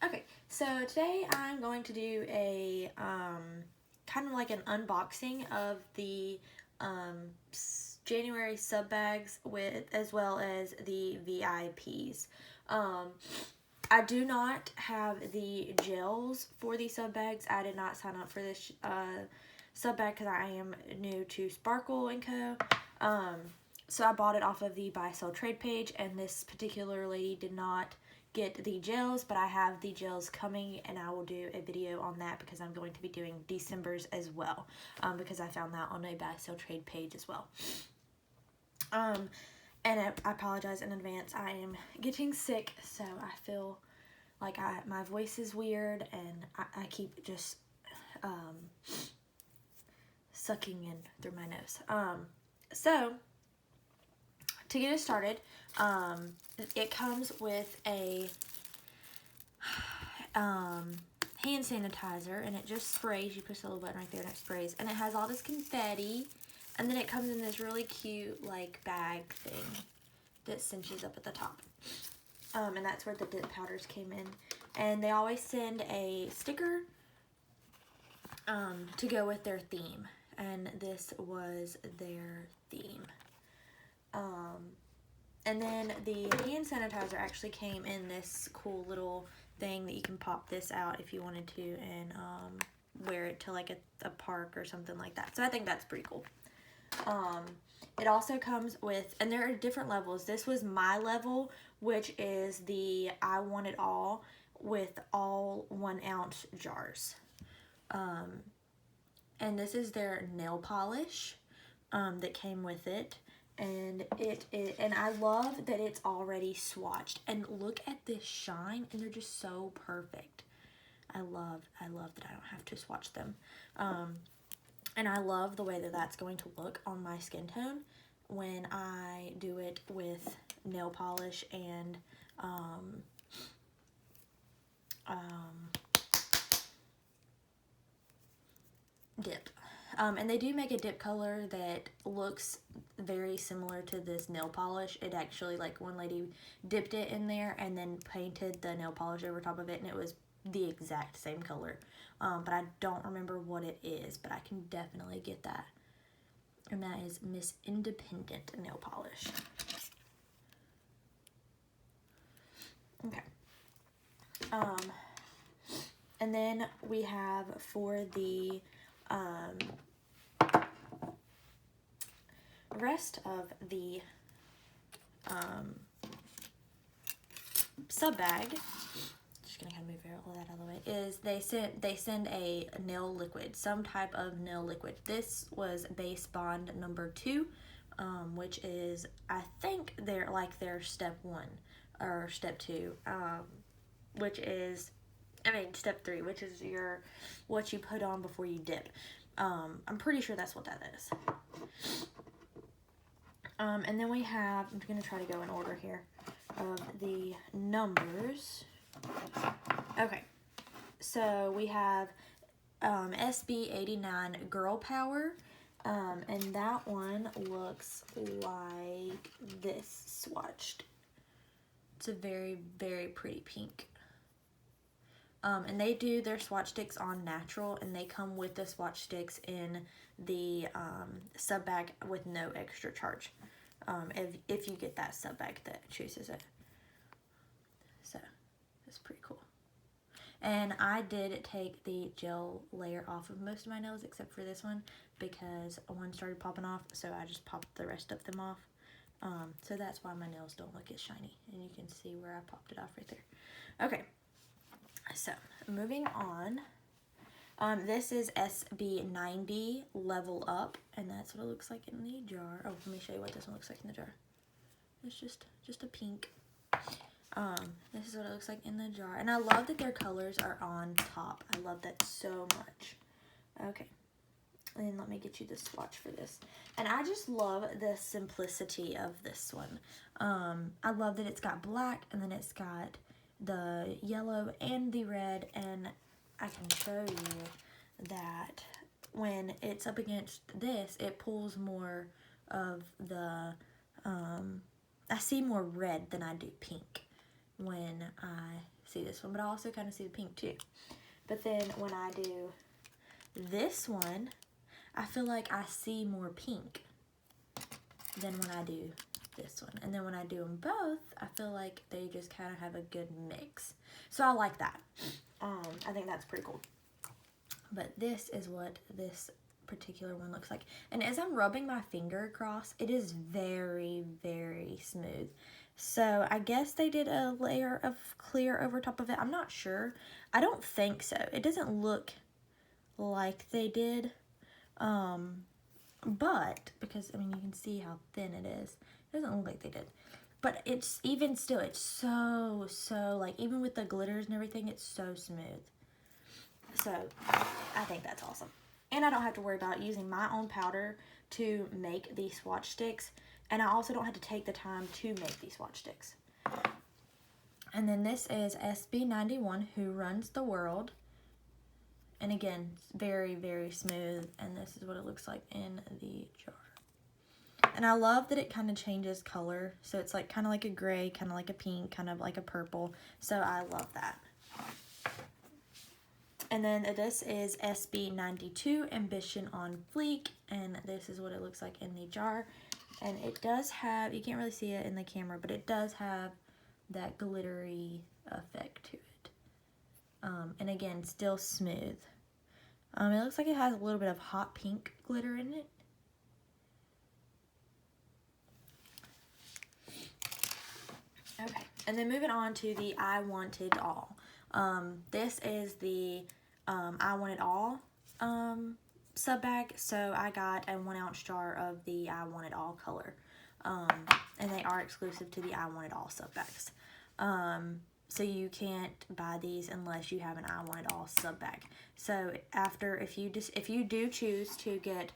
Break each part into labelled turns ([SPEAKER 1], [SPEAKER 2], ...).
[SPEAKER 1] Okay, so today I'm going to do a kind of like an unboxing of the January sub bags with as well as the VIPs. I do not have the gels for the sub bags. I did not sign up for this sub bag because I am new to Sparkle & Co. So I bought it off of the buy sell trade page, and this particular lady did not get the gels, but I have the gels coming, and I will do a video on that because I'm going to be doing December's as well, because I found that on a buy sell trade page as well. And I apologize in advance. I am getting sick, so I feel like my voice is weird, and I keep just sucking in through my nose. So to get us started, it comes with a hand sanitizer, and it just sprays. You push the little button right there and it sprays, and it has all this confetti, and then it comes in this really cute like bag thing that cinches up at the top, and that's where the dip powders came in. And they always send a sticker to go with their theme, and this was their theme. And then the hand sanitizer actually came in this cool little thing that you can pop this out if you wanted to, and wear it to like a park or something like that. So I think that's pretty cool. It also comes with, and there are different levels. This was my level, which is the I Want It All, with all 1 ounce jars. And this is their nail polish that came with it. And and I love that it's already swatched, and look at this shine, and they're just so perfect. I love that I don't have to swatch them. And I love the way that that's going to look on my skin tone when I do it with nail polish and dip. And they do make a dip color that looks very similar to this nail polish. It actually, like, one lady dipped it in there and then painted the nail polish over top of it, and it was the exact same color. But I don't remember what it is, but I can definitely get that. And that is Miss Independent nail polish. Okay. And then we have for the rest of the sub bag, just gonna kind of move all that out of the way, is they send a nail liquid, some type of nail liquid. This was Base Bond number 2, which is, I think they're like their step 1 or step 2, which is, step 3, which is what you put on before you dip. I'm pretty sure that's what that is. And then we have, I'm going to try to go in order here of the numbers. Okay, so we have SB89 Girl Power, and that one looks like this swatched. It's a very, very pretty pink. And they do their swatch sticks on natural, and they come with the swatch sticks in the sub bag with no extra charge, if you get that sub bag that chooses it. So that's pretty cool. And I did take the gel layer off of most of my nails except for this one, because one started popping off, so I just popped the rest of them off. So that's why my nails don't look as shiny, and you can see where I popped it off right there. Okay. So, moving on, this is SB90 Level Up, and that's what it looks like in the jar. Oh, let me show you what this one looks like in the jar. It's just a pink. This is what it looks like in the jar, and I love that their colors are on top. I love that so much. Okay, and let me get you the swatch for this. And I just love the simplicity of this one. I love that it's got black, and then it's got the yellow and the red, and I can show you that when it's up against this, it pulls more of the I see more red than I do pink when I see this one, but I also kind of see the pink too. But then when I do this one, I feel like I see more pink than when I do this one. And then when I do them both, I feel like they just kind of have a good mix. So I like that. I think that's pretty cool. But this is what this particular one looks like. And as I'm rubbing my finger across, it is very, very smooth. So I guess they did a layer of clear over top of it. I'm not sure. I don't think so. It doesn't look like they did. But, because, I mean, you can see how thin it is. It doesn't look like they did. But it's, even still, it's so, like, even with the glitters and everything, it's so smooth. So, I think that's awesome. And I don't have to worry about using my own powder to make these swatch sticks. And I also don't have to take the time to make these swatch sticks. And then this is SB91, Who Runs the World. And again, it's very, very smooth. And this is what it looks like in the jar. And I love that it kind of changes color. So it's like kind of like a gray, kind of like a pink, kind of like a purple. So I love that. And then this is SB92, Ambition on Fleek. And this is what it looks like in the jar. And it does have, you can't really see it in the camera, but it does have that glittery effect to it. And again, still smooth. It looks like it has a little bit of hot pink glitter in it. Okay, and then moving on to the I Want It All. This is the I Want It All sub bag. So I got a 1 ounce jar of the I Want It All color. And they are exclusive to the I Want It All sub bags. So you can't buy these unless you have an I Want It All sub bag. So if you do choose to get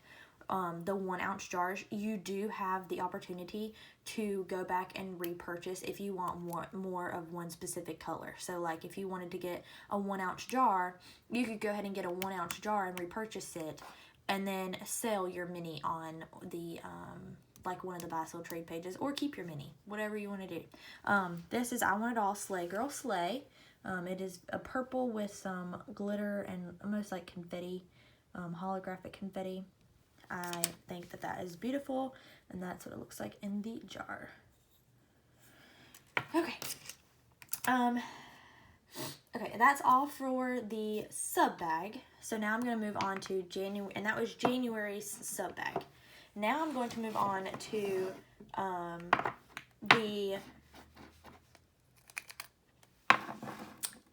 [SPEAKER 1] the 1 ounce jars, you do have the opportunity to go back and repurchase if you want more of one specific color. So like if you wanted to get a 1 ounce jar, you could go ahead and get a 1 ounce jar and repurchase it, and then sell your mini on the like one of the buy sell trade pages, or keep your mini, whatever you want to do. This is I Want It All Slay Girl Slay. It is a purple with some glitter and almost like confetti, holographic confetti. I think that that is beautiful, and that's what it looks like in the jar. Okay. Okay, that's all for the sub bag. So now I'm going to move on to January, and that was January's sub bag. Now I'm going to move on to the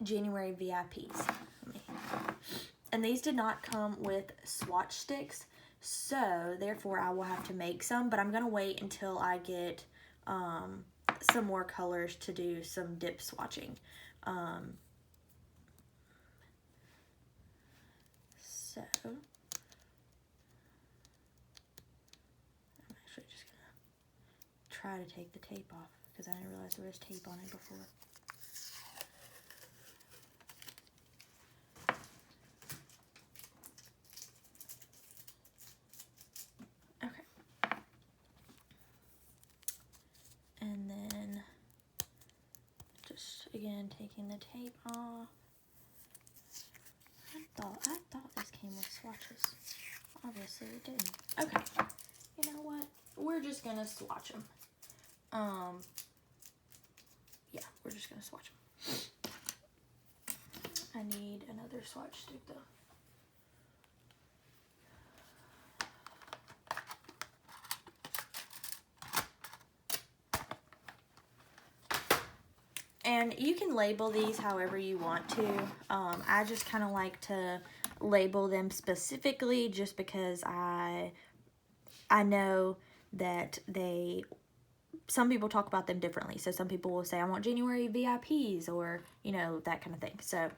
[SPEAKER 1] January VIPs. And these did not come with swatch sticks, so therefore I will have to make some, but I'm going to wait until I get some more colors to do some dip swatching. So I'm actually just going to try to take the tape off because I didn't realize there was tape on it before. And then just again taking the tape off. I thought this came with swatches. Obviously it didn't. Okay. You know what? We're just gonna swatch them. Yeah, we're just gonna swatch them. I need another swatch stick though. And you can label these however you want to. I just kind of like to label them specifically just because I know that some people talk about them differently. So some people will say, I want January VIPs, or, you know, that kind of thing. So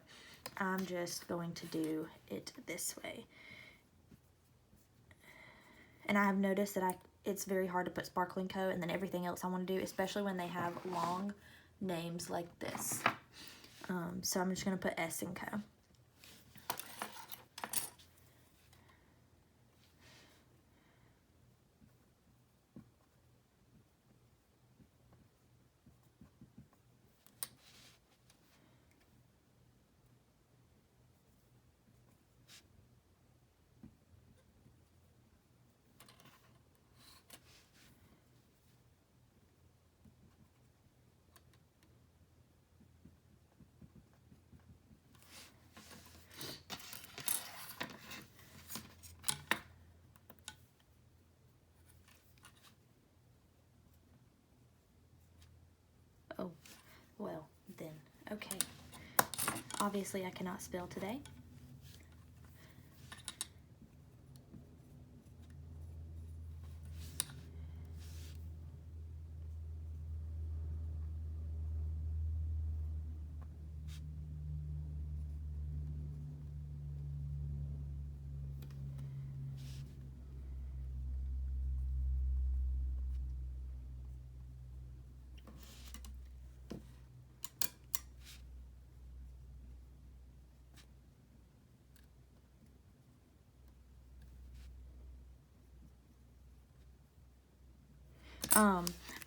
[SPEAKER 1] I'm just going to do it this way. And I have noticed that it's very hard to put Sparkling Co. and then everything else I want to do, especially when they have long names like this. So I'm just going to put S and Co. Obviously, I cannot spell today.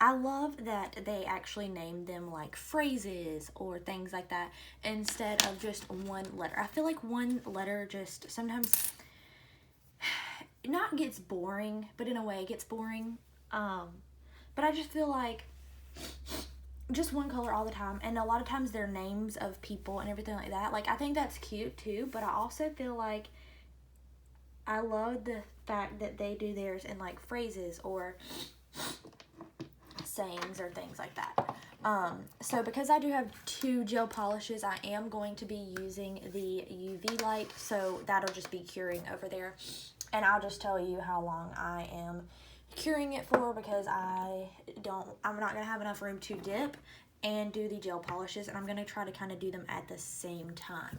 [SPEAKER 1] I love that they actually name them like phrases or things like that instead of just one letter. I feel like one letter just sometimes not gets boring, but in a way it gets boring. But I just feel like just one color all the time, and a lot of times they're names of people and everything like that. Like, I think that's cute too, but I also feel like I love the fact that they do theirs in like phrases or sayings or things like that. So because I do have 2 gel polishes, I am going to be using the UV light, so that'll just be curing over there, and I'll just tell you how long I am curing it for, because I'm not gonna have enough room to dip and do the gel polishes, and I'm gonna try to kind of do them at the same time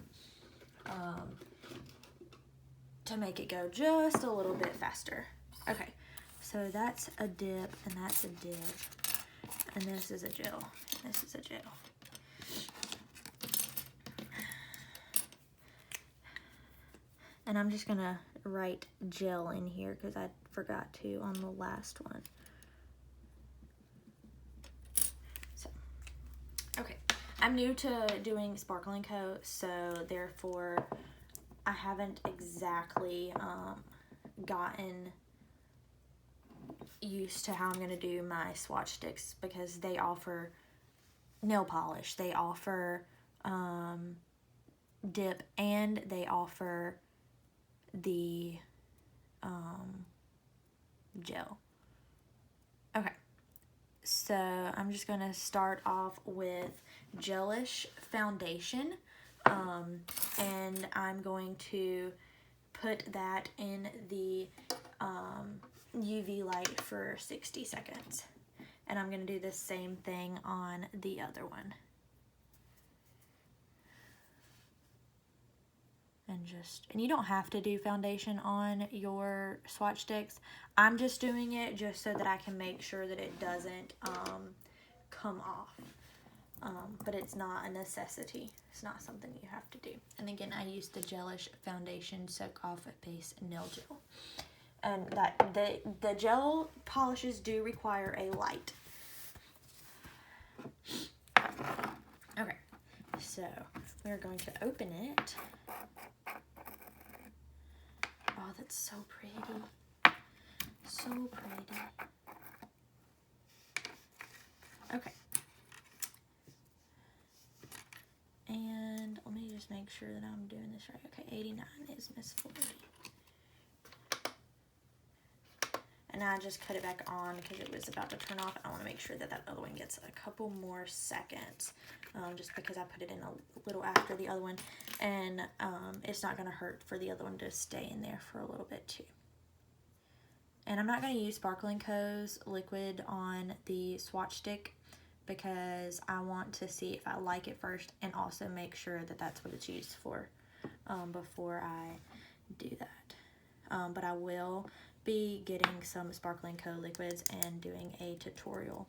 [SPEAKER 1] to make it go just a little bit faster. Okay, so that's a dip, and that's a dip, and this is a gel, and this is a gel. And I'm just gonna write gel in here because I forgot to on the last one. So, okay, I'm new to doing Sparkling Co, so therefore I haven't exactly gotten used to how I'm gonna do my swatch sticks, because they offer nail polish, they offer dip, and they offer the gel. Okay, so I'm just gonna start off with gelish foundation, and I'm going to put that in the UV light for 60 seconds, and I'm gonna do the same thing on the other one. And you don't have to do foundation on your swatch sticks. I'm just doing it just so that I can make sure that it doesn't come off. But it's not a necessity. It's not something you have to do. And again, I use the Gelish Foundation Soak Off Base Nail Gel. And that the gel polishes do require a light. Okay, so we're going to open it. Oh, that's so pretty. So pretty. Okay. And let me just make sure that I'm doing this right. Okay, 89 is Miss 40. And I just cut it back on because it was about to turn off. I want to make sure that that other one gets a couple more seconds. Just because I put it in a little after the other one. And it's not going to hurt for the other one to stay in there for a little bit too. And I'm not going to use Sparkling Co.'s liquid on the swatch stick, because I want to see if I like it first, and also make sure that that's what it's used for before I do that. But I will be getting some Sparkling Co. liquids and doing a tutorial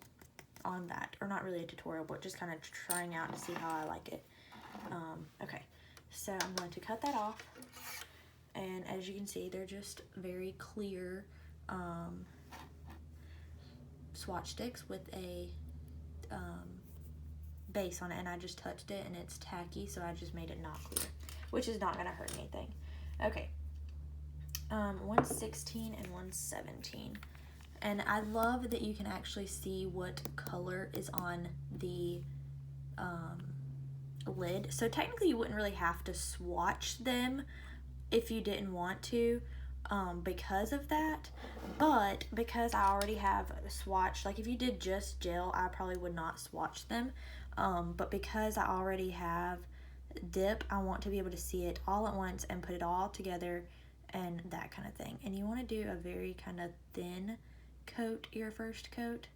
[SPEAKER 1] on that. Or not really a tutorial, but just kind of trying out to see how I like it. Okay, so I'm going to cut that off. And as you can see, they're just very clear swatch sticks with a base on it, and I just touched it and it's tacky, so I just made it not clear, which is not going to hurt anything. Okay, 116 and 117, and I love that you can actually see what color is on the lid. So technically you wouldn't really have to swatch them if you didn't want to, because of that, but because I already have swatched, like if you did just gel, I probably would not swatch them, but because I already have dip, I want to be able to see it all at once and put it all together and that kind of thing. And you want to do a very kind of thin coat, your first coat.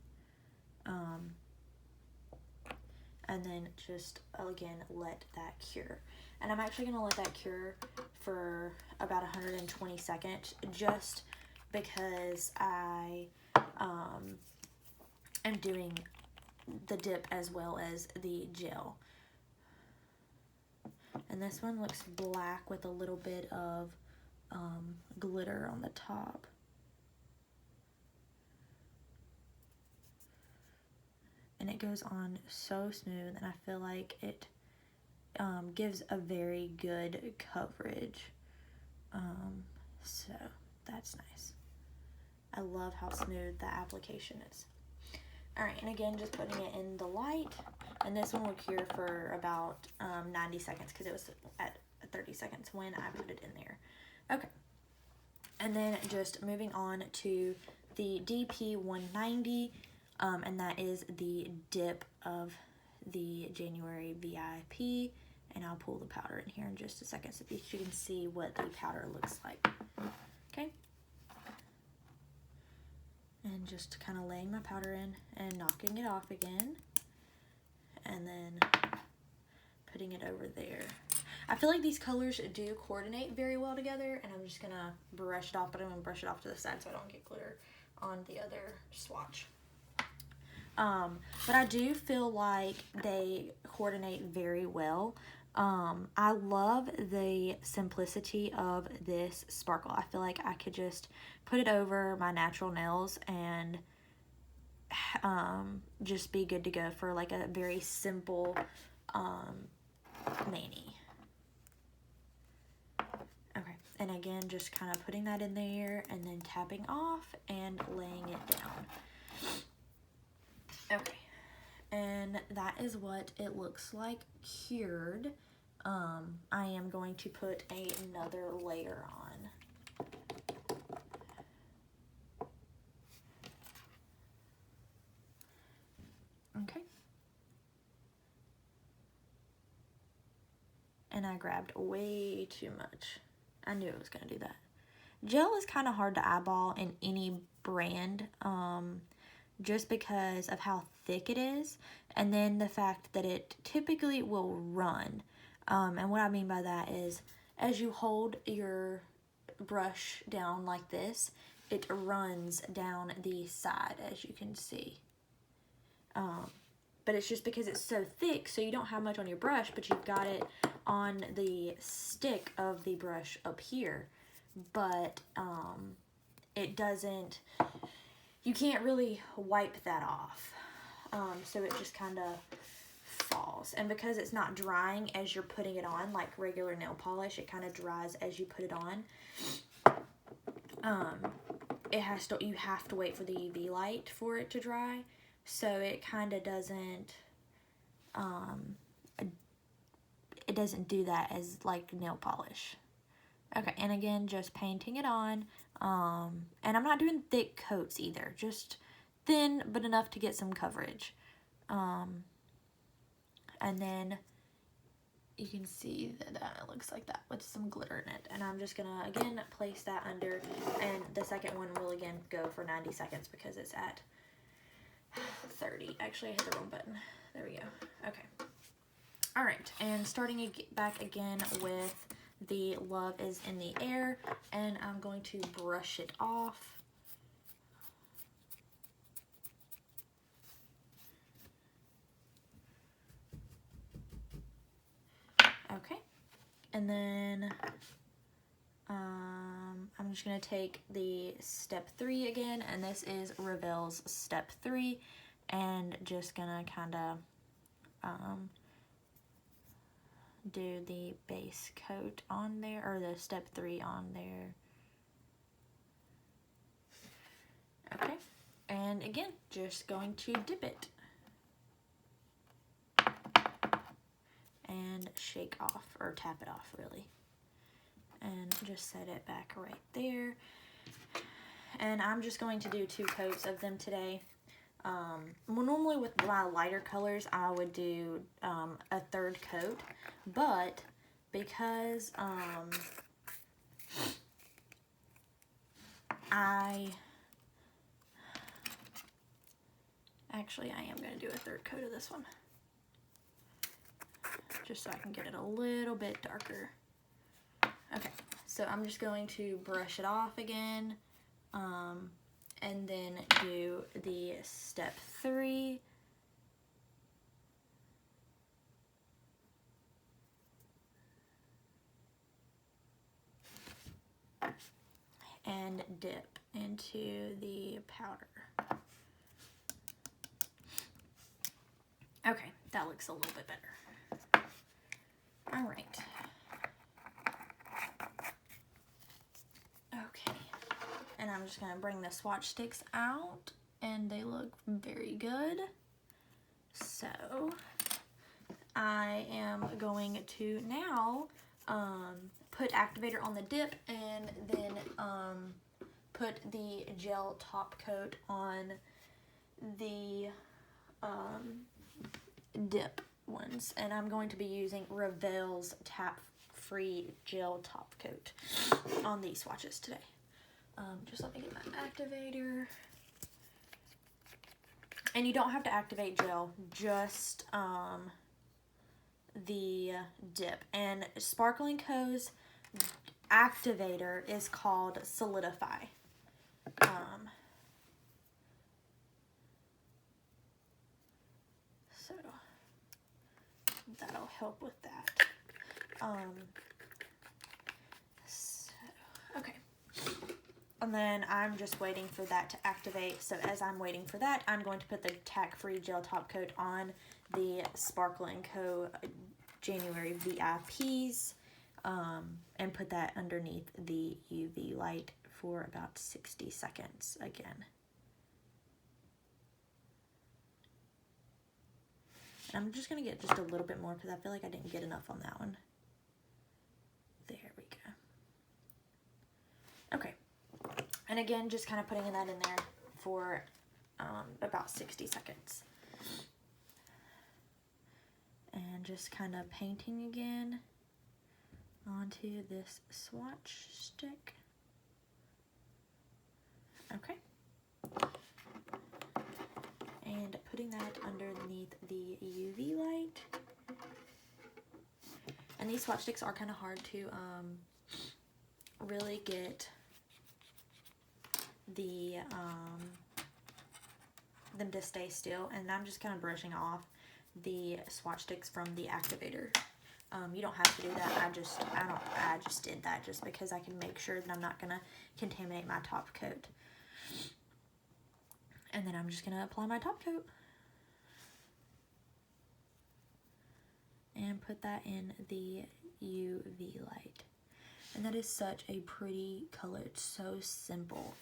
[SPEAKER 1] And then just, again, let that cure. And I'm actually going to let that cure for about 120 seconds just because I am doing the dip as well as the gel. And this one looks black with a little bit of glitter on the top. And it goes on so smooth, and I feel like it gives a very good coverage. So that's nice. I love how smooth the application is. Alright, and again, just putting it in the light, and this one will cure for about 90 seconds because it was at 30 seconds when I put it in there. Okay, and then just moving on to the DP190, and that is the dip of the January VIP, and I'll pull the powder in here in just a second so that you can see what the powder looks like. Okay. And just kind of laying my powder in and knocking it off again, and then putting it over there. I feel like these colors do coordinate very well together, and I'm just gonna brush it off, but I'm gonna brush it off to the side so I don't get glitter on the other swatch. But I do feel like they coordinate very well. I love the simplicity of this sparkle. I feel like I could just put it over my natural nails and just be good to go for like a very simple mani. Okay, and again, just kind of putting that in there and then tapping off and laying it down. Okay, and that is what it looks like cured. I am going to put another layer on. Okay. And I grabbed way too much. I knew it was going to do that. Gel is kind of hard to eyeball in any brand, just because of how thick it is, and then the fact that it typically will run. And what I mean by that is, as you hold your brush down like this, it runs down the side, as you can see. But it's just because it's so thick, so you don't have much on your brush, but you've got it on the stick of the brush up here. But it doesn't, you can't really wipe that off. So it just kind of falls. And because it's not drying as you're putting it on, like regular nail polish, it kind of dries as you put it on. You have to wait for the UV light for it to dry. So it kind of doesn't, it doesn't do that as like nail polish. Okay, and again, just painting it on. And I'm not doing thick coats either, just thin, but enough to get some coverage. And then you can see that it looks like that with some glitter in it. And I'm just gonna, again, place that under, and the second one will again go for 90 seconds because it's at 30. Actually, I hit the wrong button. There we go. Okay. All right, and starting back again with the Love is in the Air, and I'm going to brush it off. Okay, and then I'm just going to take the step 3 again, and this is Revel's step 3, and just going to kind of do the base coat on there, or the step 3 on there. Okay, and again, just going to dip it and shake off, or tap it off really, and just set it back right there. And I'm just going to do 2 coats of them today. Well, normally with my lighter colors, I would do a third coat, but because actually I am going to do a third coat of this one, just so I can get it a little bit darker. Okay, so I'm just going to brush it off again, and then do the step 3. And dip into the powder. Okay, that looks a little bit better. All right. Okay, and I'm just gonna bring the swatch sticks out, and they look very good. So I am going to now put activator on the dip, and then put the gel top coat on the dip ones, and I'm going to be using Revel's tap free gel top coat on these swatches today. Just let me get my activator. And you don't have to activate gel, just the dip. And Sparkling Co's activator is called Solidify. So that'll help with that. Okay. And then I'm just waiting for that to activate. So as I'm waiting for that, I'm going to put the tack-free gel top coat on the Sparkling Co. January VIPs, and put that underneath the UV light for about 60 seconds again. And I'm just going to get just a little bit more because I feel like I didn't get enough on that one. There we go. Okay. And again, just kind of putting that in there for about 60 seconds. And just kind of painting again onto this swatch stick. Okay. And putting that underneath the UV light. And these swatch sticks are kind of hard to really get them to stay still, and I'm just kind of brushing off the swatch sticks from the activator. You don't have to do that. I just did that just because I can make sure that I'm not gonna contaminate my top coat. And then I'm just gonna apply my top coat and put that in the UV light. And that is such a pretty color. It's so simple.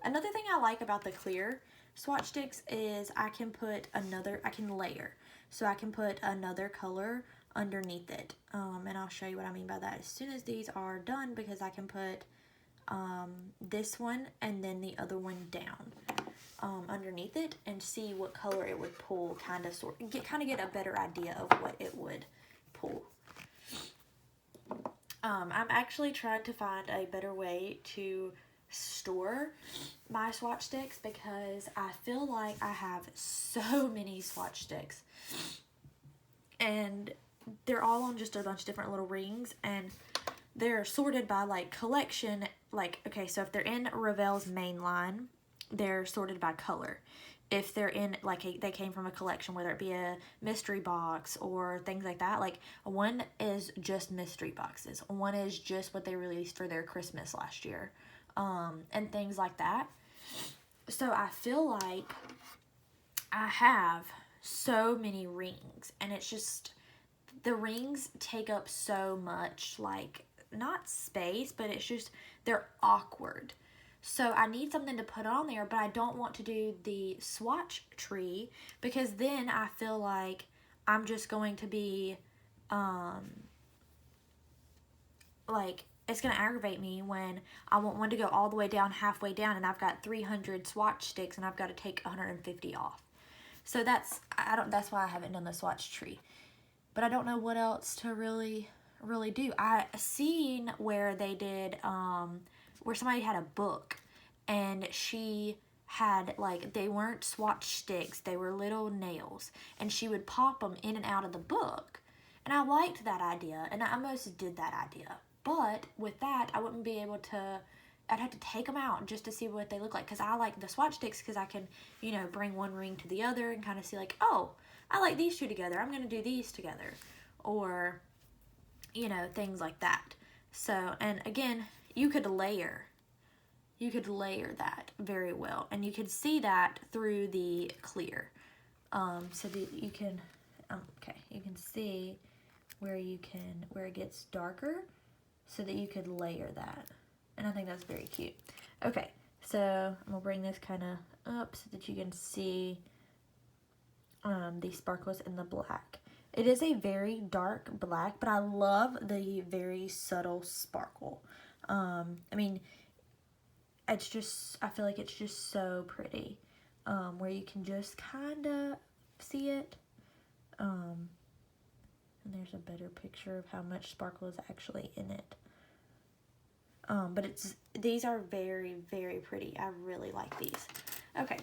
[SPEAKER 1] Another thing I like about the clear swatch sticks is I can layer. So I can put another color underneath it. And I'll show you what I mean by that as soon as these are done, because I can put this one and then the other one down underneath it and see what color it would pull, kind of get a better idea of what it would pull. I'm actually trying to find a better way to store my swatch sticks because I feel like I have so many swatch sticks and they're all on just a bunch of different little rings, and they're sorted by like collection. Like, okay, so if they're in Revel's main line, they're sorted by color. If they're in, like, they came from a collection, whether it be a mystery box or things like that, like one is just mystery boxes, one is just what they released for their Christmas last year, and things like that. So I feel like I have so many rings, and it's just, the rings take up so much, like, not space, but it's just, they're awkward. So I need something to put on there, but I don't want to do the swatch tree because then I feel like I'm just going to be, like, it's going to aggravate me when I want one to go all the way down, halfway down, and I've got 300 swatch sticks and I've got to take 150 off. So that's why I haven't done the swatch tree. But I don't know what else to really do. I seen where they did, where somebody had a book, and she had, like, they weren't swatch sticks, they were little nails, and she would pop them in and out of the book. And I liked that idea, and I almost did that idea. But with that, I wouldn't be able to, I'd have to take them out just to see what they look like. Because I like the swatch sticks because I can, you know, bring one ring to the other and kind of see like, oh, I like these two together. I'm going to do these together. Or, you know, things like that. So, and again, you could layer that very well. And you could see that through the clear. So that you can, okay, you can see where it gets darker so that you could layer that. And I think that's very cute. Okay, so I'm gonna bring this kind of up so that you can see the sparkles in the black. It is a very dark black, but I love the very subtle sparkle. I mean, it's just, I feel like it's just so pretty, where you can just kind of see it. And there's a better picture of how much sparkle is actually in it. But these are very, very pretty. I really like these. Okay.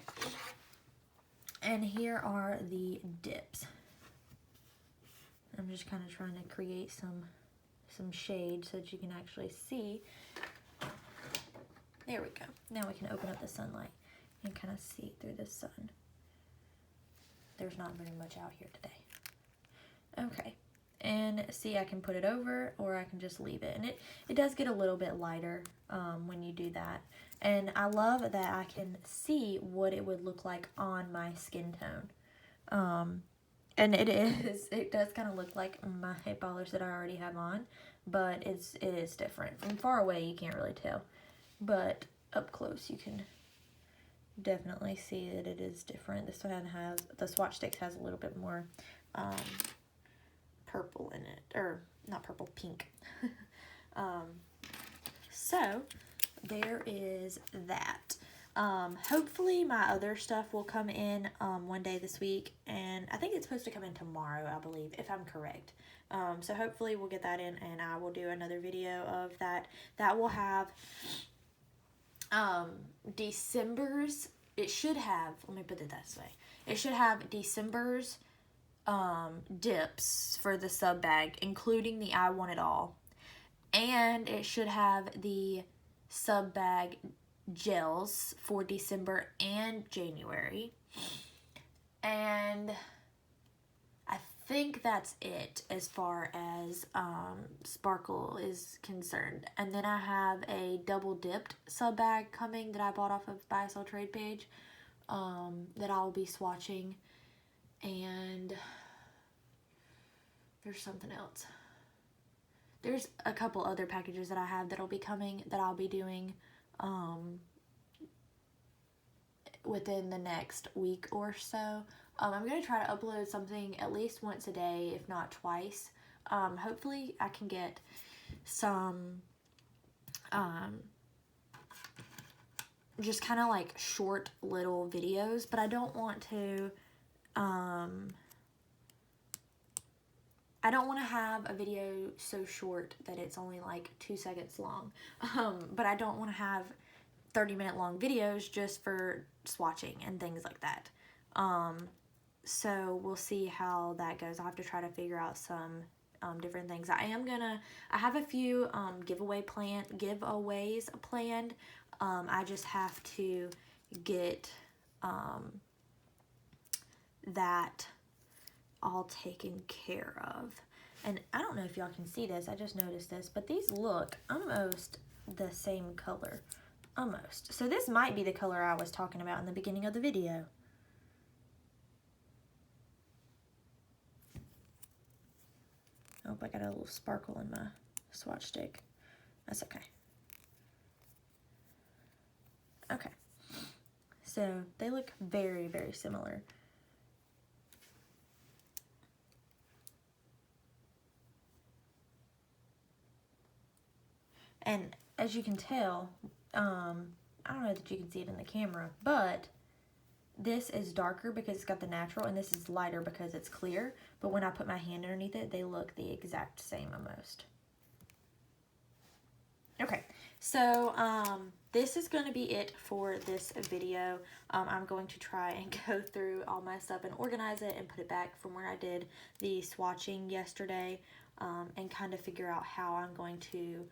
[SPEAKER 1] And here are the dips. I'm just kind of trying to create some shade so that you can actually see. There we go. Now we can open up the sunlight and kind of see through the sun. There's not very much out here today. Okay. And see, I can put it over or I can just leave it. And it does get a little bit lighter when you do that. And I love that I can see what it would look like on my skin tone. And it does kind of look like my hip polish that I already have on. But it is different. From far away, you can't really tell. But up close, you can definitely see that it is different. This one has, the swatch sticks has a little bit more purple in it, or not purple, pink. So there is that. Hopefully my other stuff will come in one day this week, and I think it's supposed to come in tomorrow, I believe, if I'm correct. So hopefully we'll get that in, and I will do another video of that. That will have December's, it should have, let me put it this way, it should have December's dips for the sub bag, including the I Want It All, and it should have the sub bag gels for December and January, and I think that's it as far as sparkle is concerned. And then I have a double dipped sub bag coming that I bought off of Buy Sell Trade page that I'll be swatching. And there's something else. There's a couple other packages that I have that'll be coming that I'll be doing within the next week or so. I'm going to try to upload something at least once a day, if not twice. Hopefully I can get some just kind of like short little videos, but I don't want to have a video so short that it's only like 2 seconds long. But I don't want to have 30-minute long videos just for swatching and things like that. So we'll see how that goes. I'll have to try to figure out some different things. I have a few giveaways planned. I just have to get that all taken care of. And I don't know if y'all can see this, I just noticed this, but these look almost the same color. Almost. So this might be the color I was talking about in the beginning of the video. I hope I got a little sparkle in my swatch stick. That's okay. Okay. So they look very, very similar. And as you can tell, I don't know that you can see it in the camera, but this is darker because it's got the natural, and this is lighter because it's clear. But when I put my hand underneath it, they look the exact same almost. Okay, so this is going to be it for this video. I'm going to try and go through all my stuff and organize it and put it back from where I did the swatching yesterday, and kind of figure out how I'm going to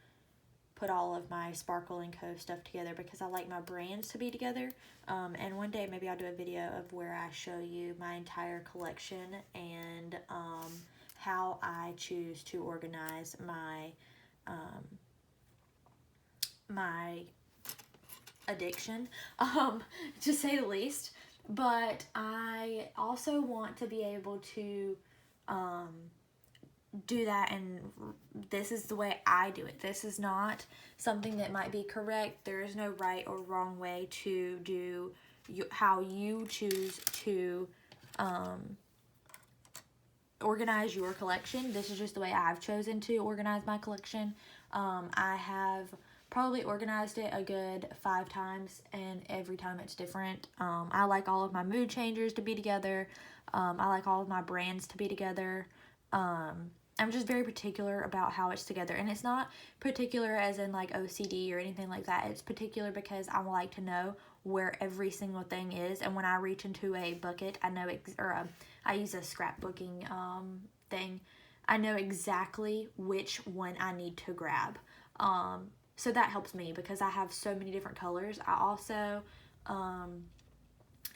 [SPEAKER 1] put all of my Sparkle & Co stuff together, because I like my brands to be together. And one day maybe I'll do a video of where I show you my entire collection and how I choose to organize my my addiction, to say the least. But I also want to be able to do that, and this is the way I do it. This is not something that might be correct. There is no right or wrong way to do how you choose to organize your collection. This is just the way I've chosen to organize my collection. I have probably organized it a good 5 times, and every time it's different. I like all of my mood changers to be together. I like all of my brands to be together. I'm just very particular about how it's together, and it's not particular as in like OCD or anything like that. It's particular because I like to know where every single thing is, and when I reach into a bucket, I know I use a scrapbooking thing. I know exactly which one I need to grab. So that helps me because I have so many different colors. I also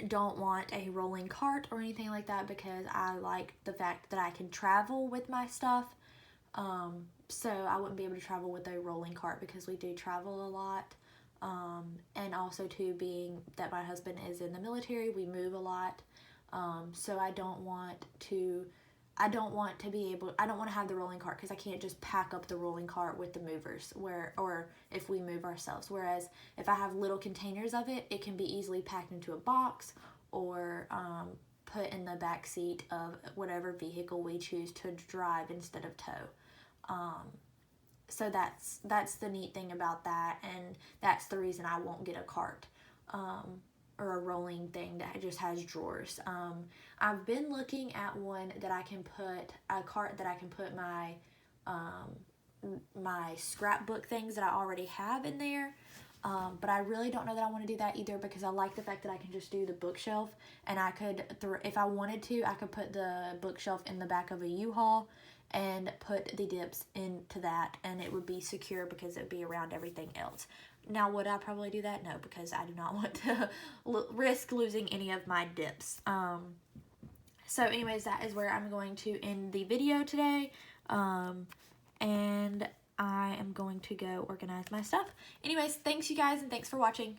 [SPEAKER 1] don't want a rolling cart or anything like that because I like the fact that I can travel with my stuff. So I wouldn't be able to travel with a rolling cart because we do travel a lot. And also too, being that my husband is in the military, we move a lot. So I don't want to have the rolling cart because I can't just pack up the rolling cart with the movers or if we move ourselves. Whereas if I have little containers of it, it can be easily packed into a box or put in the back seat of whatever vehicle we choose to drive instead of tow. So that's the neat thing about that, and that's the reason I won't get a cart. Or a rolling thing that just has drawers. I've been looking at one that I can put, a cart that I can put my my scrapbook things that I already have in there. But I really don't know that I want to do that either because I like the fact that I can just do the bookshelf, and I could, if I wanted to, I could put the bookshelf in the back of a U-Haul and put the dips into that, and it would be secure because it would be around everything else. Now, would I probably do that? No, because I do not want to risk losing any of my dips. So anyways, that is where I'm going to end the video today. And I am going to go organize my stuff. Anyways, thanks you guys, and thanks for watching.